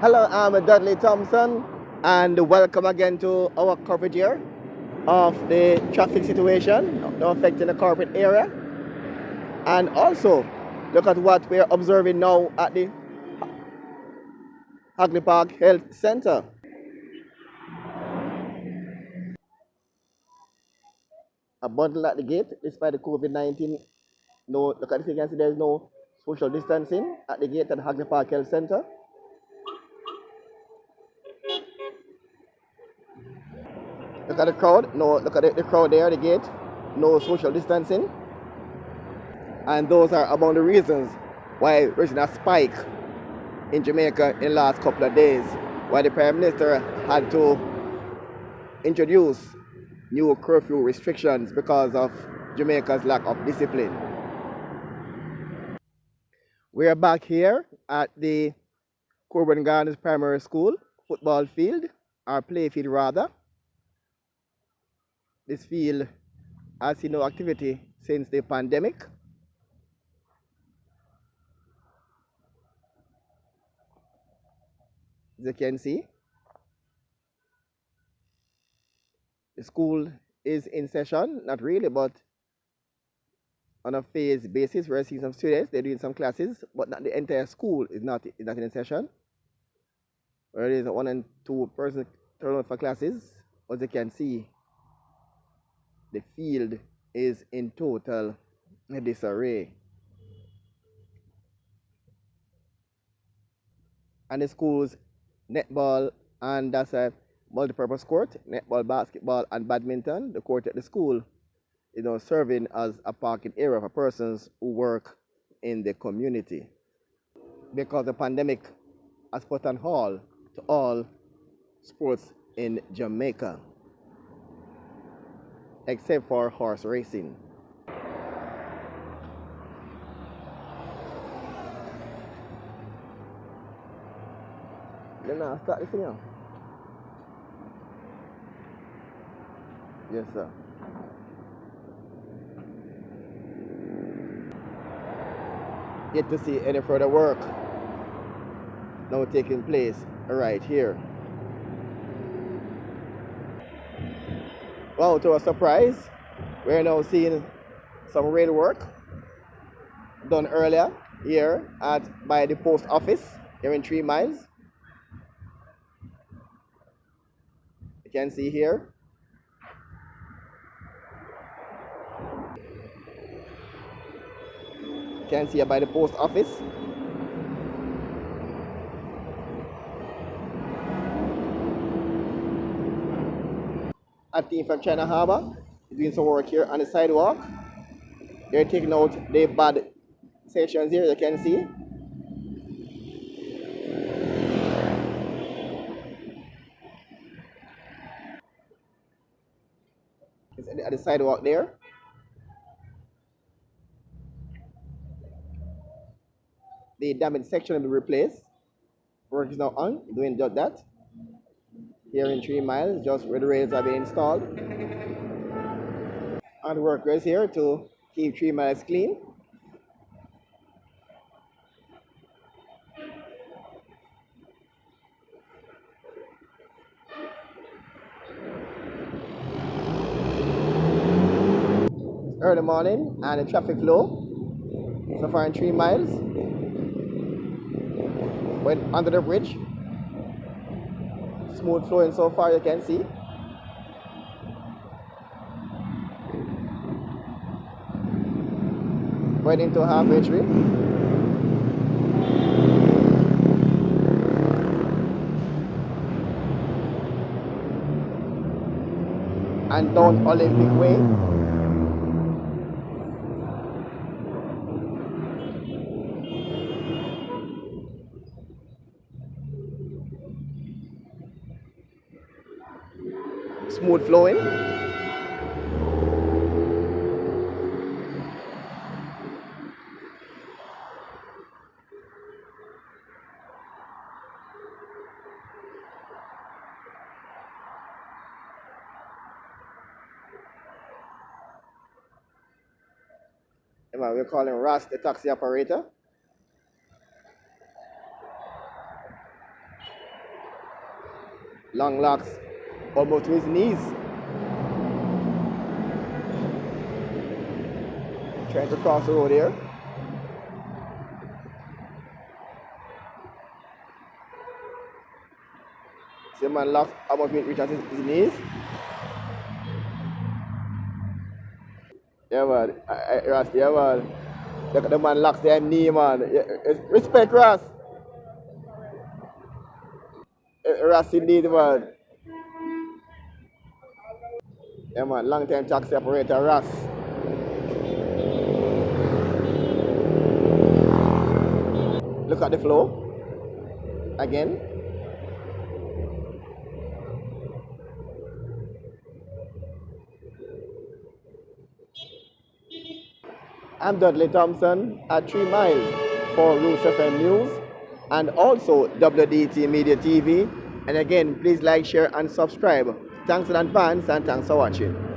Hello, I'm Dudley Thompson, and welcome again to our coverage here of the traffic situation affecting the corporate area. And also, look at what we're observing now at the Hagkey Park Health Center. A bundle at the gate, despite the COVID-19. No, look at this, you can see there's no social distancing at the gate at the Hagkey Park Health Center. Look at the crowd. No, look at the crowd there at the gate. No social distancing. And those are among the reasons why there's been a spike in Jamaica in the last couple of days, why the Prime Minister had to introduce new curfew restrictions because of Jamaica's lack of discipline. We are back here at the Coburn Gardens Primary School football field, or play field rather. This field has seen no activity since the pandemic. As you can see, the school is in session, not really, but on a phased basis. We're seeing some students, they're doing some classes, but not the entire school is not in session. Where it is 1 and 2 persons turn out for classes. As you can see, the field is in total disarray. And the school's netball, and that's a multi-purpose court, netball, basketball, and badminton. The court at the school is now serving as a parking area for persons who work in the community. Because the pandemic has put on hold to all sports in Jamaica, except for horse racing. Then I start this thing now. Yes, sir. Yet to see any further work now taking place right here. Well, to our surprise, we're now seeing some rail work done earlier here by the post office here in 3 Miles. You can see here. You can see here by the post office. A team from China Harbour is doing some work here on the sidewalk. They're taking out the bad sections here, you can see. It's at the sidewalk there. The damaged section will be replaced. Work is now on, doing just that. Here in 3 Miles, just where the rails are being installed. And the workers here to keep 3 Miles clean. It's early morning and the traffic low so far in 3 Miles. Went under the bridge. Smooth flowing so far, you can see. Went into halfway tree. And down Olympic Way. Smooth flowing. We're calling Ross the taxi operator. Long locks almost to his knees. Trying to cross the road here. See man locks almost reach at his knees. Yeah man, Ross, yeah man. Look at the man locks their knee man. Respect Ross. Ross indeed man. Yeah man, long time taxi operator Ross. Look at the flow. Again. I'm Dudley Thompson at 3 Miles for Roots FM News and also WDT Media TV. And again, please like, share, and subscribe. Thanks in advance and thanks for watching.